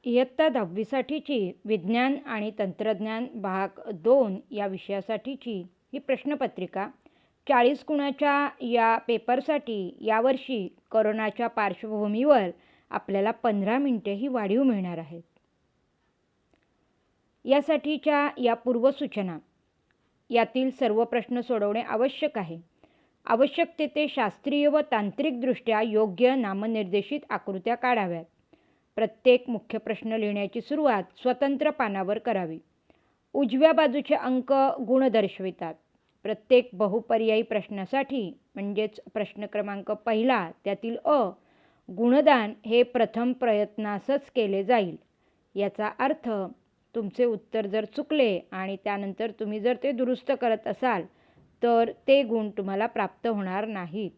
इयत्ता 10वीसाठीची विज्ञान आणि तंत्रज्ञान भाग 2 या विषयासाठीची ही प्रश्नपत्रिका 40 गुणाच्या या पेपरसाठी यावर्षी कोरोनाच्या पार्श्वभूमीवर आपल्याला 15 मिनिटे ही वाढीव मिळणार आहेत. यासाठीच्या या पूर्वसूचना यातील सर्व प्रश्न सोडवणे आवश्यक आहे. आवश्यक तेथे शास्त्रीय व तांत्रिकदृष्ट्या योग्य नामनिर्देशित आकृत्या काढाव्यात. प्रत्येक मुख्य प्रश्न लिहिण्याची सुरुवात स्वतंत्र पानावर करावी. उजव्या बाजूचे अंक गुण दर्शवितात. प्रत्येक बहुपर्यायी प्रश्नासाठी म्हणजेच प्रश्न क्रमांक पहिला त्यातील गुणदान हे प्रथम प्रयत्नासच केले जाईल. याचा अर्थ तुमचे उत्तर जर चुकले आणि त्यानंतर तुम्ही जर ते दुरुस्त करत असाल तर ते गुण तुम्हाला प्राप्त होणार नाहीत.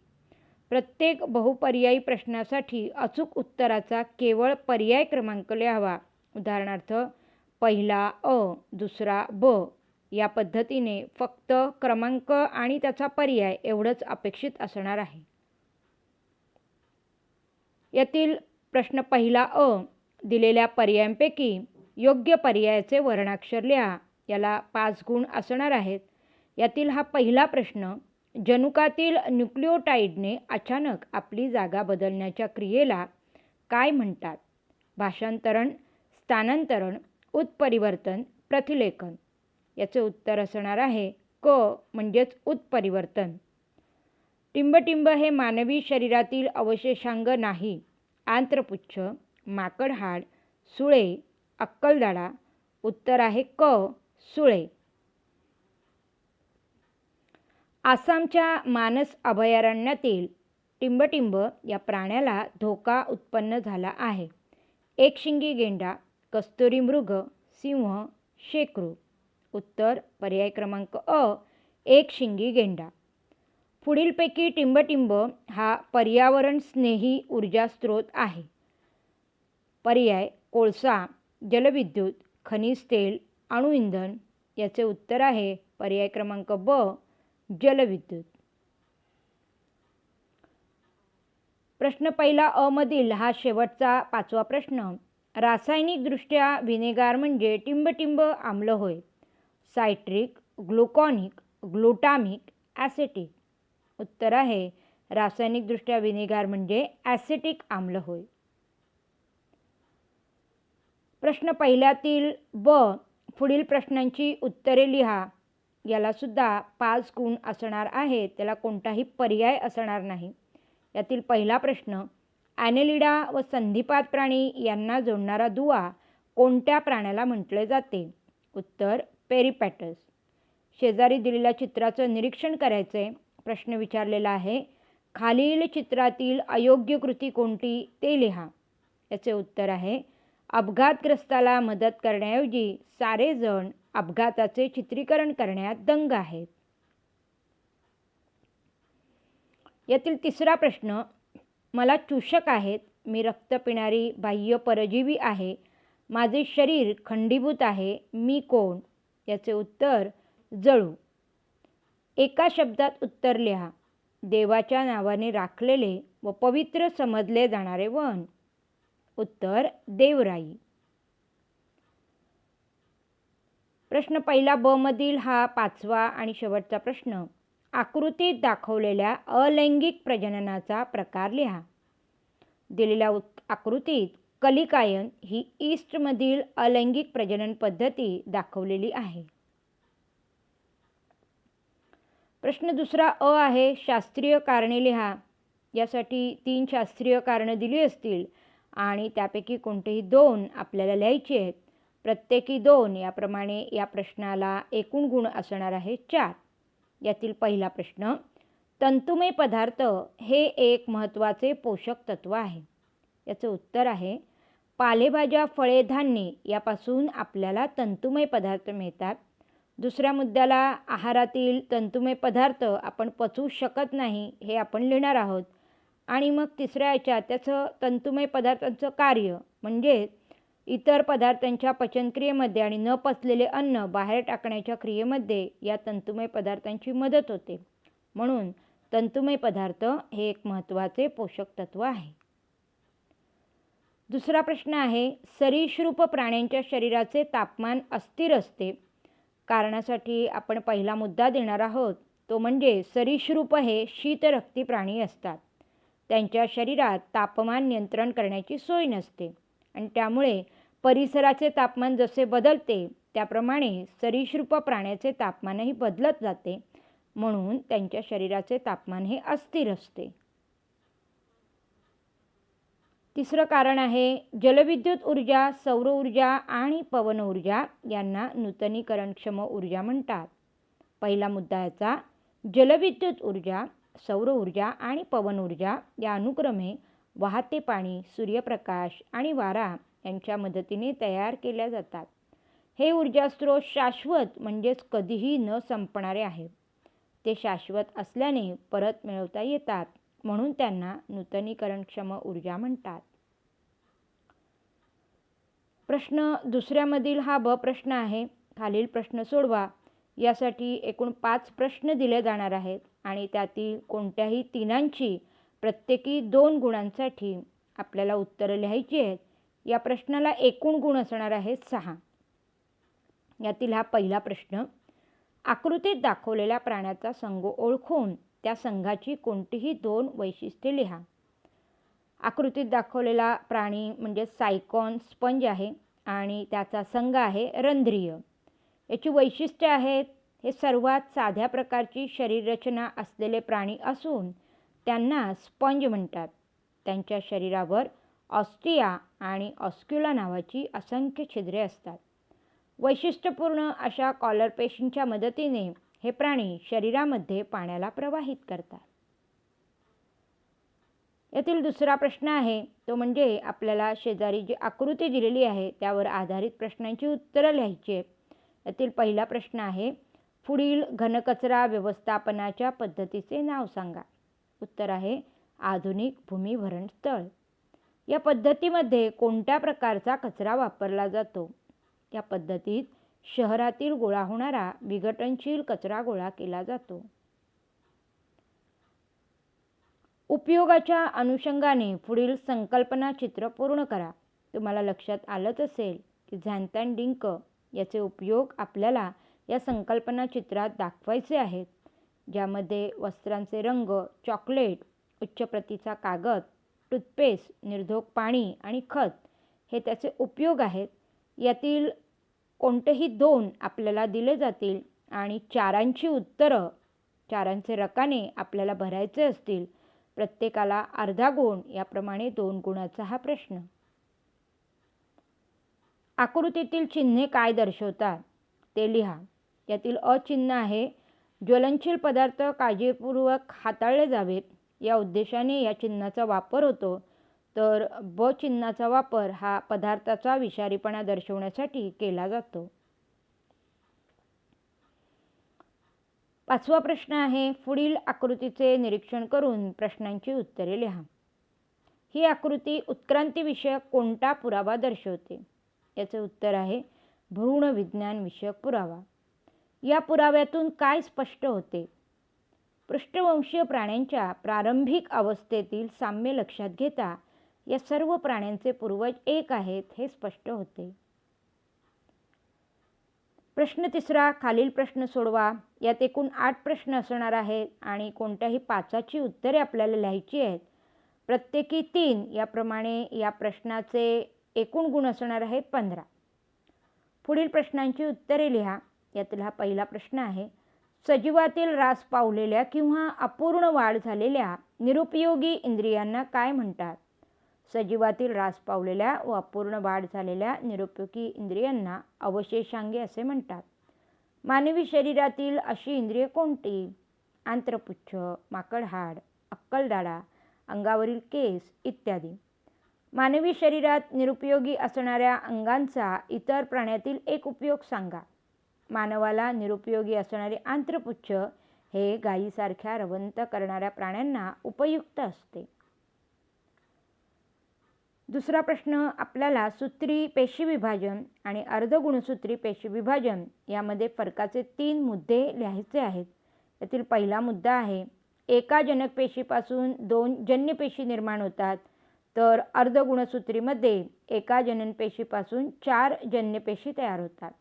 प्रत्येक बहुपर्यायी प्रश्नासाठी अचूक उत्तराचा केवळ पर्याय क्रमांक लिहावा. उदाहरणार्थ पहिला दुसरा ब या पद्धतीने फक्त क्रमांक आणि त्याचा पर्याय एवढंच अपेक्षित असणार आहे. यातील प्रश्न पहिला दिलेल्या पर्यायांपैकी योग्य पर्यायाचे वर्णाक्षर लिहा. याला 5 गुण असणार आहेत. यातील हा पहिला प्रश्न, जनुकातील न्यूक्लिओटाइडने अचानक आपली जागा बदलण्याच्या क्रियेला काय म्हणतात? भाषांतरण, स्थानांतरण, उत्परिवर्तन, प्रतिलेखन. याचे उत्तर असणार आहे क म्हणजेच उत्परिवर्तन. टिंबटिंब हे मानवी शरीरातील अवशेषांग नाही. आंत्रपुच्छ, माकडहाड, सुळे, अक्कलदाढा. उत्तर आहे क सुळे. आसामच्या मानस अभयारण्यातील टिंबटिंब या प्राण्याला धोका उत्पन्न झाला आहे. एकशिंगी गेंडा, कस्तुरी मृग, सिंह, शेकरू. उत्तर पर्याय क्रमांक एकशिंगी गेंडा. पुढीलपैकी टिंबटिंब हा पर्यावरण स्नेही ऊर्जा स्रोत आहे. पर्याय कोळसा, जलविद्युत, खनिज तेल, अणुइंधन. याचे उत्तर आहे पर्याय क्रमांक ब जलविद्युत. प्रश्न पहिला मधील हा शेवटचा 5वा प्रश्न, रासायनिकदृष्ट्या विनेगार म्हणजे टिंबटिंब आम्ल होय. Citric, gluconic, glutamic, acetic. उत्तर आहे रासायनिकदृष्ट्या विनेगार म्हणजे ॲसेटिक आम्ल होय. प्रश्न पहिल्यातील ब पुढील प्रश्नांची उत्तरे लिहा. याला सुद्धा 5 गुण असणार आहेत. त्याला कोणताही पर्याय असणार नाही. यातील पहिला प्रश्न, ॲनेलिडा व संधिपाद प्राणी यांना जोडणारा दुवा कोणत्या प्राण्याला म्हटले जाते? उत्तर पेरिपॅटस. शेजारी दिलेल्या चित्राचं निरीक्षण करायचे. प्रश्न विचारलेला आहे, खालील चित्रातील अयोग्य कृती कोणती ते लिहा. याचे उत्तर आहे अपघातग्रस्ताला मदत करण्याऐवजी सारेजण अपघाताचे चित्रीकरण करण्यात दंग आहेत. यातील तिसरा प्रश्न, मला चूषक आहेत, मी रक्त पिणारी बाह्य परजीवी आहे, माझे शरीर खंडीभूत आहे, मी कोण? याचे उत्तर जळू. एका शब्दात उत्तर लिहा. देवाच्या नावाने राखलेले व पवित्र समजले जाणारे वन. उत्तर देवराई. प्रश्न पहिला ब मधील हा 5वा आणि शेवटचा प्रश्न, आकृतीत दाखवलेल्या अलैंगिक प्रजननाचा प्रकार लिहा. दिलेल्या आकृतीत कलिकायन ही ईस्टमधील अलैंगिक प्रजनन पद्धती दाखवलेली आहे. प्रश्न दुसरा आहे, शास्त्रीय कारणे लिहा. यासाठी 3 शास्त्रीय कारणं दिली असतील आणि त्यापैकी कोणतेही 2 आपल्याला लिहायची आहेत. प्रत्येकी 2 याप्रमाणे या प्रश्नाला एकूण गुण असणार आहे 4. यातील पहिला प्रश्न, तंतुमय पदार्थ हे एक महत्त्वाचे पोषक तत्व आहे. याचं उत्तर आहे पालेभाज्या, फळे, धान्ये यापासून आपल्याला तंतुमय पदार्थ मिळतात. दुसऱ्या मुद्द्याला आहारातील तंतुमय पदार्थ आपण पचवू शकत नाही हे आपण लिहिणार आहोत. आणि मग तिसऱ्या याच्यात त्याचं तंतुमय पदार्थांचं कार्य म्हणजे इतर पदार्थांच्या पचनक्रियेमध्ये आणि न पचलेले अन्न बाहेर टाकण्याच्या क्रियेमध्ये या तंतुमय पदार्थांची मदत होते. म्हणून तंतुमय पदार्थ हे एक महत्त्वाचे पोषक तत्व आहे. दुसरा प्रश्न आहे, सरीसृप प्राण्यांच्या शरीराचे तापमान अस्थिर असते. कारणासाठी आपण पहिला मुद्दा देणार आहोत, तो म्हणजे सरीसृप हे शीतरक्ती प्राणी असतात. त्यांच्या शरीरात तापमान नियंत्रण करण्याची सोय नसते आणि त्यामुळे परिसराचे तापमान जसे बदलते त्याप्रमाणे सरीसृप प्राण्याचे तापमानही बदलत जाते, म्हणून त्यांच्या शरीराचे तापमान हे अस्थिर असते. तिसरं कारण आहे, जलविद्युत ऊर्जा, सौर ऊर्जा आणि पवन ऊर्जा यांना नूतनीकरणक्षम ऊर्जा म्हणतात. पहिला मुद्दा याचा, जलविद्युत ऊर्जा, सौर ऊर्जा आणि पवन ऊर्जा या अनुक्रमे वाहते पाणी, सूर्यप्रकाश आणि वारा यांच्या मदतीने तयार केल्या जातात. हे ऊर्जा स्रोत शाश्वत म्हणजेच कधीही न संपणारे आहेत. ते शाश्वत असल्याने परत मिळवता येतात, म्हणून त्यांना नूतनीकरणक्षम ऊर्जा म्हणतात. प्रश्न दुसऱ्यामधील हा ब प्रश्न आहे. खालील प्रश्न सोडवा. यासाठी एकूण 5 प्रश्न दिले जाणार आहेत आणि त्यातील कोणत्याही तिनांची प्रत्येकी 2 गुणांसाठी आपल्याला उत्तरं लिहायची आहेत. या प्रश्नाला एकूण गुण असणार आहेत 6. यातील हा पहिला प्रश्न, आकृतीत दाखवलेल्या प्राण्याचा संघ ओळखून त्या संघाची कोणतीही 2 वैशिष्ट्ये लिहा. आकृतीत दाखवलेला प्राणी म्हणजे सायकॉन स्पंज आहे आणि त्याचा संघ आहे रंध्रीय. याची वैशिष्ट्ये आहेत, हे सर्वात साध्या प्रकारची शरीररचना असलेले प्राणी असून त्यांना स्पंज म्हणतात. त्यांच्या शरीरावर ऑस्टिया आणि ऑस्क्युला नावाची असंख्य छिद्रे असतात. वैशिष्ट्यपूर्ण अशा कॉलर पेशींच्या मदतीने हे प्राणी शरीरामध्ये पाण्याला प्रवाहित करतात. यातील दुसरा प्रश्न आहे, तो म्हणजे आपल्याला शेजारी जी आकृती दिलेली आहे त्यावर आधारित प्रश्नांची उत्तरं लिहायची आहेत. यातील पहिला प्रश्न आहे, पुढील घनकचरा व्यवस्थापनाच्या पद्धतीचे नाव सांगा. उत्तर आहे, आधुनिक भूमिभरण स्थळ. या पद्धतीमध्ये कोणत्या प्रकारचा कचरा वापरला जातो? या पद्धतीत शहरातील गोळा होणारा विघटनशील कचरा गोळा केला जातो. उपयोगाच्या अनुषंगाने पुढील संकल्पना चित्र पूर्ण करा. तुम्हाला लक्षात आलंच असेल की झॅन्थन डिंक याचे उपयोग आपल्याला या संकल्पना चित्रात दाखवायचे आहेत, ज्यामध्ये वस्त्रांचे रंग, चॉकलेट, उच्च प्रतीचा कागद, टूथपेस्ट, निर्धोक पाणी आणि खत हे त्याचे उपयोग आहेत. यातील कोणतेही 2 आपल्याला दिले जातील आणि 4ांची उत्तरं, 4ांचे रकाने आपल्याला भरायचे असतील. प्रत्येकाला अर्धा गुण, याप्रमाणे 2 गुणाचा हा प्रश्न. आकृतीतील चिन्हे काय दर्शवतात ते लिहा. यातील अ चिन्ह आहे, ज्वलनशील पदार्थ काळजीपूर्वक हाताळले जावेत या उद्देशाने या चिन्हाचा वापर होतो, तर ब चिन्हाचा वापर हा पदार्थाचा विषारीपणा दर्शवण्यासाठी केला जातो. 5वा प्रश्न आहे, पुढील आकृतीचे निरीक्षण करून प्रश्नांची उत्तरे लिहा. ही आकृती उत्क्रांतीविषयक कोणता पुरावा दर्शवते? याचे उत्तर आहे, भ्रूण विज्ञान विषयक पुरावा. या पुराव्यातून काय स्पष्ट होते? पृष्ठवंशीय प्राण्यांच्या प्रारंभिक अवस्थेतील साम्य लक्षात घेता या सर्व प्राण्यांचे पूर्वज एक आहेत हे स्पष्ट होते. प्रश्न 3, खालील प्रश्न सोडवा. यात एकूण 8 प्रश्न असणार आहेत आणि कोणत्याही 5ची उत्तरे आपल्याला लिहायची आहेत. प्रत्येकी 3, याप्रमाणे या प्रश्नाचे एकूण गुण असणार आहेत 15. पुढील प्रश्नांची उत्तरे लिहा. यातील हा पहिला प्रश्न आहे, सजीवातील ऱ्हास पावलेल्या किंवा अपूर्ण वाढ झालेल्या निरुपयोगी इंद्रियांना काय म्हणतात? सजीवातील ऱ्हास पावलेल्या व अपूर्ण वाढ झालेल्या निरुपयोगी इंद्रियांना अवशेषांगे असे म्हणतात. मानवी शरीरातील अशी इंद्रिये कोणती? आंत्रपुच्छ, माकडहाड, अक्कलदाढा, अंगावरील केस इत्यादी. मानवी शरीरात निरुपयोगी असणाऱ्या अंगांचा इतर प्राण्यातील एक उपयोग सांगा. मानवाला निरुपयोगी असणारे आंत्रपुच्छ हे गायीसारख्या रवंथ करणाऱ्या प्राण्यांना उपयुक्त असते. दुसरा प्रश्न, आपल्याला सूत्री पेशी विभाजन आणि अर्धगुणसूत्री पेशी विभाजन यामध्ये फरकाचे 3 मुद्दे लिहायचे आहेत. यातील पहिला मुद्दा आहे, एका जनक पेशीपासून 2 जन्य पेशी निर्माण होतात, तर अर्धगुणसूत्रीमध्ये एका जननपेशीपासून 4 जन्यपेशी तयार होतात.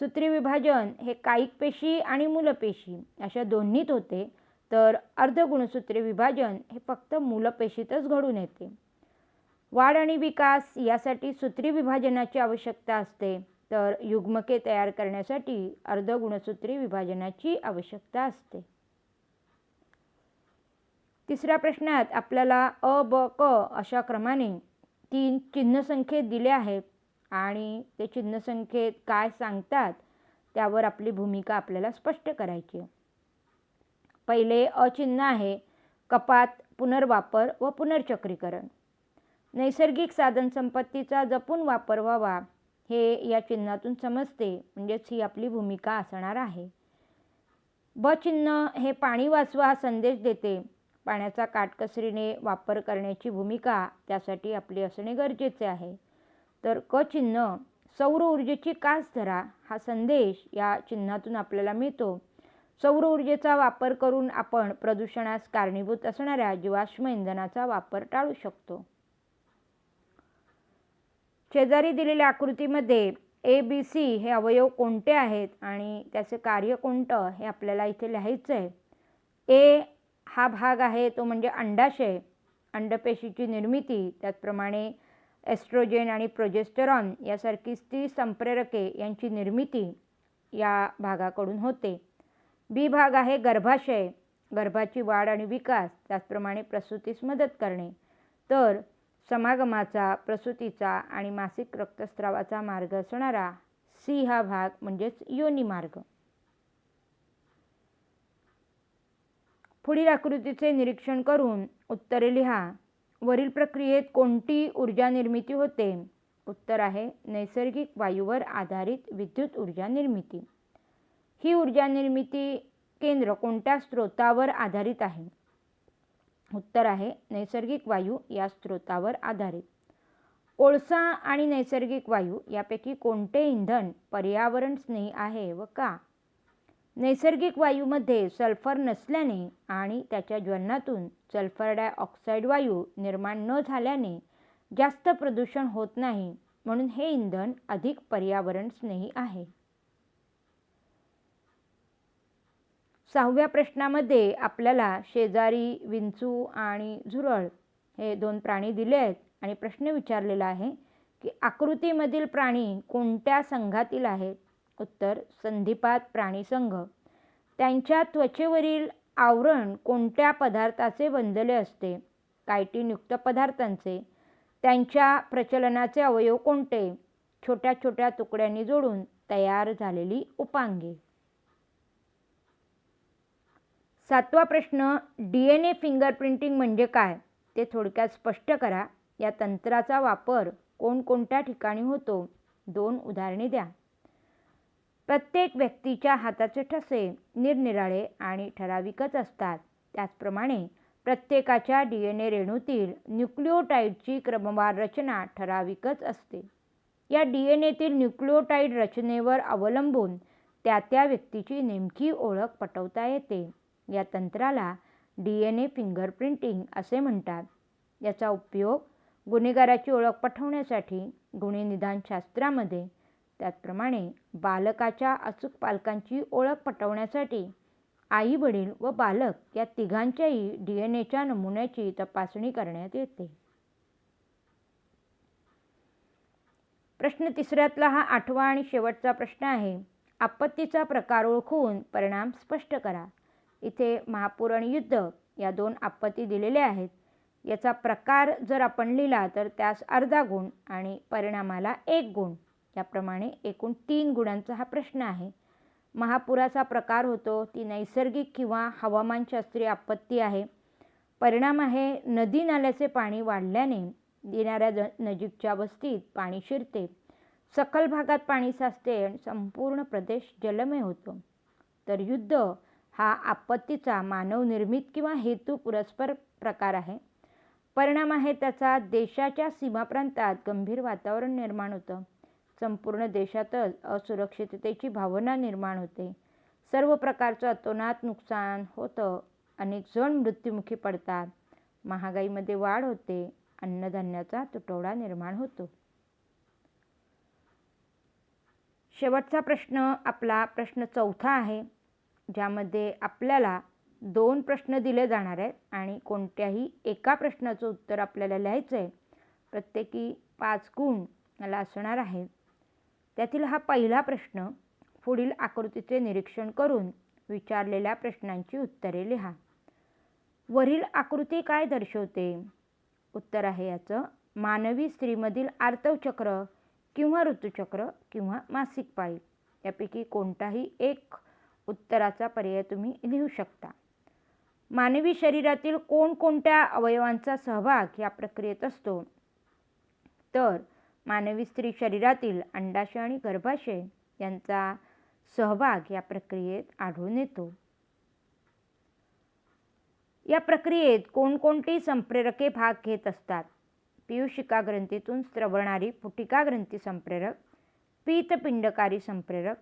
सूत्री विभाजन हे कायिक पेशी आणि मूलपेशी अशा दोन्हीत होते, तर अर्धगुणसूत्री विभाजन हे फक्त मूलपेशीतच घडून येते. वाढ आणि विकास यासाठी सूत्री विभाजनाची आवश्यकता असते, तर युग्मके तयार करण्यासाठी अर्धगुणसूत्री विभाजनाची आवश्यकता असते. तिसऱ्या प्रश्नात आपल्याला अ, ब, क अशा क्रमाने 3 चिन्हसंख्येत दिले आहेत आणि ते चिन्हसंख्येत काय सांगतात त्यावर आपली भूमिका आपल्याला स्पष्ट करायची आहे. पहिले अ चिन्ह आहे कपात, पुनर्वापर व पुनर्चक्रीकरण. नैसर्गिक साधनसंपत्तीचा जपून वापर व्हावा हे या चिन्हातून समजते, म्हणजेच ही आपली भूमिका असणार आहे. ब चिन्ह हे पाणी वाचवा हा संदेश देते. पाण्याचा काटकसरीने वापर करण्याची भूमिका त्यासाठी आपली असणे गरजेचे आहे. तर क चिन्ह सौर ऊर्जेची कास धरा हा संदेश या चिन्हातून आपल्याला मिळतो. सौर ऊर्जेचा वापर करून आपण प्रदूषणास कारणीभूत असणाऱ्या जीवाश्म इंधनाचा वापर टाळू शकतो. शेजारी दिलेल्या आकृतीमध्ये ए, बी, सी हे अवयव कोणते आहेत आणि त्याचे कार्य कोणतं हे आपल्याला इथे लिहायचं आहे. ए हा भाग आहे तो म्हणजे अंडाशय, अंडपेशीची निर्मिती, त्याचप्रमाणे एस्ट्रोजेन आणि प्रोजेस्टेरॉन यासारखी स्त्री संप्रेरके यांची निर्मिती या भागाकडून होते. बी भाग आहे गर्भाशय, गर्भाची वाढ आणि विकास, त्याचप्रमाणे प्रसूतीस मदत करणे. तर समागमाचा, प्रसूतीचा आणि मासिक रक्तस्रावाचा मार्ग असणारा सी हा भाग म्हणजेच योनी मार्ग. पुढील आकृतीचे निरीक्षण करून उत्तरे लिहा. वरील प्रक्रियेत कोणती ऊर्जा निर्मिती होते? उत्तर आहे नैसर्गिक वायूवर आधारित विद्युत ऊर्जा निर्मिती. ही ऊर्जा निर्मिती केंद्र कोणत्या स्रोतावर आधारित आहे? उत्तर आहे नैसर्गिक वायू या स्रोतावर आधारित. कोळसा आणि नैसर्गिक वायू यापैकी कोणते इंधन पर्यावरण स्नेही आहे व का? नैसर्गिक वायूमध्ये सल्फर नसल्याने आणि त्याच्या ज्वलनातून सल्फर डायऑक्साईड वायू निर्माण न झाल्याने जास्त प्रदूषण होत नाही, म्हणून हे इंधन अधिक पर्यावरण स्नेही आहे. 6व्या प्रश्नामध्ये आपल्याला शेजारी विंचू आणि झुरळ हे 2 प्राणी दिले आहेत आणि प्रश्न विचारलेला आहे की आकृतीमधील प्राणी कोणत्या संघातील आहेत? उत्तर संधिपात प्राणी संघ. त्यांच्या त्वचेवरील आवरण कोणत्या पदार्थाचे बनलेले असते? कायटिनयुक्त पदार्थांचे. त्यांच्या प्रचलनाचे अवयव कोणते? छोट्या छोट्या तुकड्यांनी जोडून तयार झालेली उपांगे. 7वा प्रश्न DNA फिंगरप्रिंटिंग म्हणजे काय ते थोडक्यात स्पष्ट करा. या तंत्राचा वापर कोणकोणत्या ठिकाणी होतो? 2 उदाहरणे द्या. प्रत्येक व्यक्तीच्या हाताचे ठसे निरनिराळे आणि ठराविकच असतात. त्याचप्रमाणे प्रत्येकाच्या DNA रेणूतील न्यूक्लिओटाईडची क्रमवार रचना ठराविकच असते. या DNAतील न्यूक्लिओटाईड रचनेवर अवलंबून त्या त्या व्यक्तीची नेमकी ओळख पटवता येते. या तंत्राला DNA फिंगरप्रिंटिंग असे म्हणतात. याचा उपयोग गुन्हेगाराची ओळख पटवण्यासाठी गुन्हे निदानशास्त्रामध्ये, त्याचप्रमाणे बालकाच्या अचूक पालकांची ओळख पटवण्यासाठी आई वडील व बालक या तिघांच्याही DNAच्या नमुन्याची तपासणी करण्यात येते. प्रश्न 3ऱ्यातला हा 8वा आणि शेवटचा प्रश्न आहे. आपत्तीचा प्रकार ओळखून परिणाम स्पष्ट करा. इथे महापूर आणि युद्ध या 2 आपत्ती दिलेल्या आहेत. याचा प्रकार जर आपण लिहिला तर त्यास अर्धा गुण आणि परिणामाला 1 गुण, याप्रमाणे एकूण 3 गुणांचा हा प्रश्न आहे. महापुराचा प्रकार होतो ती नैसर्गिक किंवा हवामानशास्त्रीय आपत्ती आहे. परिणाम आहे नदी नाल्याचे पाणी वाढल्याने येणाऱ्या नजीकच्या वस्तीत पाणी शिरते, सखल भागात पाणी साचते आणि संपूर्ण प्रदेश जलमय होतो. तर युद्ध हा आपत्तीचा मानवनिर्मित किंवा हेतू पुरस्पर प्रकार आहे. परिणाम आहे त्याचा देशाच्या सीमाप्रांतात गंभीर वातावरण निर्माण होतं. संपूर्ण देशातच असुरक्षिततेची भावना निर्माण होते. सर्व प्रकारचं अतोनात नुकसान होतं. अनेक जण मृत्युमुखी पडतात. महागाईमध्ये वाढ होते अन्नधान्याचा तुटवडा निर्माण होतो. शेवटचा प्रश्न आपला प्रश्न 4 आहे, ज्यामध्ये आपल्याला 2 प्रश्न दिले जाणार आहेत आणि कोणत्याही एका प्रश्नाचं उत्तर आपल्याला लिहायचं आहे. प्रत्येकी 5 गुण याला असणार आहेत. त्यातील हा पहिला प्रश्न, पुढील आकृतीचे निरीक्षण करून विचारलेल्या प्रश्नांची उत्तरे लिहा. वरील आकृती काय दर्शवते? उत्तर आहे याचं, मानवी स्त्रीमधील आर्तव चक्र किंवा ऋतुचक्र किंवा मासिक पाळी. यापैकी कोणताही एक उत्तराचा पर्याय तुम्ही लिहू शकता. मानवी शरीरातील कोणकोणत्या अवयवांचा सहभाग या प्रक्रियेत असतो? तर मानवी स्त्री शरीरातील अंडाशय आणि गर्भाशय यांचा सहभाग या प्रक्रियेत आढळून येतो. या प्रक्रियेत कोणकोणती संप्रेरके भाग घेत असतात? पीयूषिका ग्रंथीतून स्रवणारी पुटिका ग्रंथी संप्रेरक, पीतपिंडकारी संप्रेरक,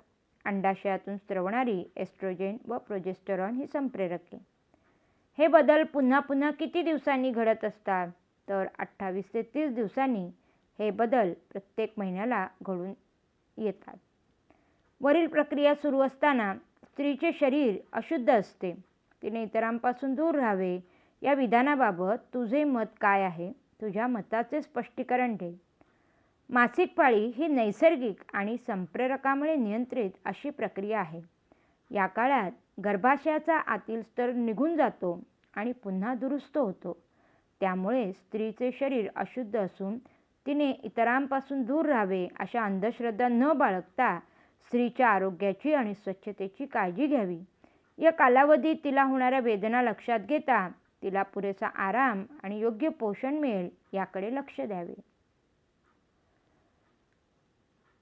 अंडाशयातून स्रवणारी एस्ट्रोजेन व प्रोजेस्टेरॉन ही संप्रेरके. हे बदल पुन्हा पुन्हा किती दिवसांनी घडत असतात? तर 28 ते 30 दिवसांनी हे बदल प्रत्येक महिन्याला घडून येतात. वरील प्रक्रिया सुरू असताना स्त्रीचे शरीर अशुद्ध असते. तिने इतरांपासून दूर राहावे या विधानाबाबत तुझे मत काय आहे? तुझ्या मताचे स्पष्टीकरण दे. मासिक पाळी ही नैसर्गिक आणि संप्रेरकामुळे नियंत्रित अशी प्रक्रिया आहे. या काळात गर्भाशयाचा आतील स्तर निघून जातो आणि पुन्हा दुरुस्त होतो. त्यामुळे स्त्रीचे शरीर अशुद्ध असून तिने इतरांपासून दूर राहावे अशा अंधश्रद्धा न बाळगता स्त्रीच्या आरोग्याची आणि स्वच्छतेची काळजी घ्यावी. या कालावधीत तिला होणाऱ्या वेदना लक्षात घेता तिला पुरेसा आराम आणि योग्य पोषण मिळेल याकडे लक्ष द्यावे.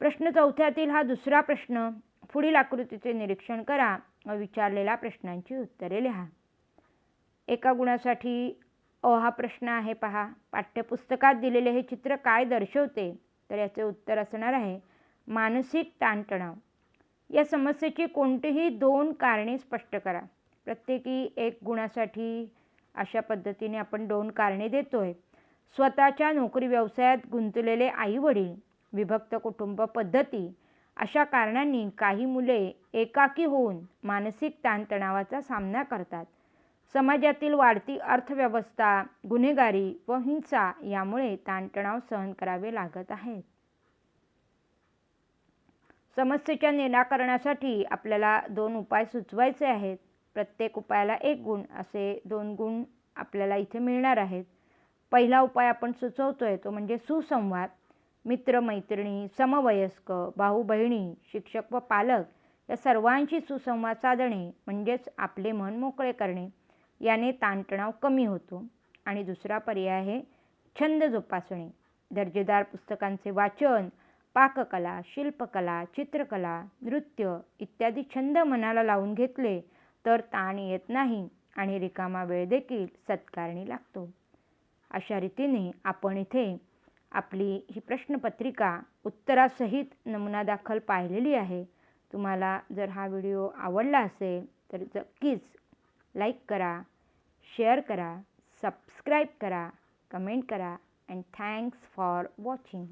प्रश्न 4 हा दुसरा प्रश्न, पुढील आकृतीचे निरीक्षण करा व विचारलेल्या प्रश्नांची उत्तरे लिहा. एका गुणासाठी हा प्रश्न आहे पहा. पाठ्यपुस्तकात दिलेले हे चित्र काय दर्शवते? तर याचे उत्तर असणार आहे मानसिक ताणतणाव. या समस्येची कोणतीही 2 कारणे स्पष्ट करा. प्रत्येकी 1 गुणासाठी अशा पद्धतीने आपण 2 कारणे देतोय. स्वतःच्या नोकरी व्यवसायात गुंतलेले आईवडील, विभक्त कुटुंब पद्धती अशा कारणांनी काही मुले एकाकी होऊन मानसिक ताणतणावाचा सामना करतात. समाजातील वाढती अर्थव्यवस्था, गुन्हेगारी व हिंसा यामुळे ताणतणाव सहन करावे लागत आहेत. समस्येच्या निराकरणासाठी आपल्याला 2 उपाय सुचवायचे आहेत. प्रत्येक उपायाला 1 गुण असे 2 गुण आपल्याला इथे मिळणार आहेत. पहिला उपाय आपण सुचवतोय तो म्हणजे सुसंवाद. मित्रमैत्रिणी, समवयस्क, भाऊ बहिणी, शिक्षक व पालक या सर्वांशी सुसंवाद साधणे म्हणजेच आपले मन मोकळे करणे. याने ताणतणाव कमी होतो. आणि दुसरा पर्याय आहे छंद जोपासणे. दर्जेदार पुस्तकांचे वाचन, पाककला, शिल्पकला, चित्रकला, नृत्य इत्यादी छंद मनाला लावून घेतले तर ताण येत नाही आणि रिकामा वेळ देखील सत्कारणी लागतो. अशा रीतीने आपण इथे आपली ही प्रश्नपत्रिका उत्तरासहित नमुना दाखल पाहिलेली आहे. तुम्हाला जर हा व्हिडिओ आवडला असेल तर नक्कीच लाईक करा, शेअर करा, सबस्क्राईब करा, कमेंट करा. And thanks for watching.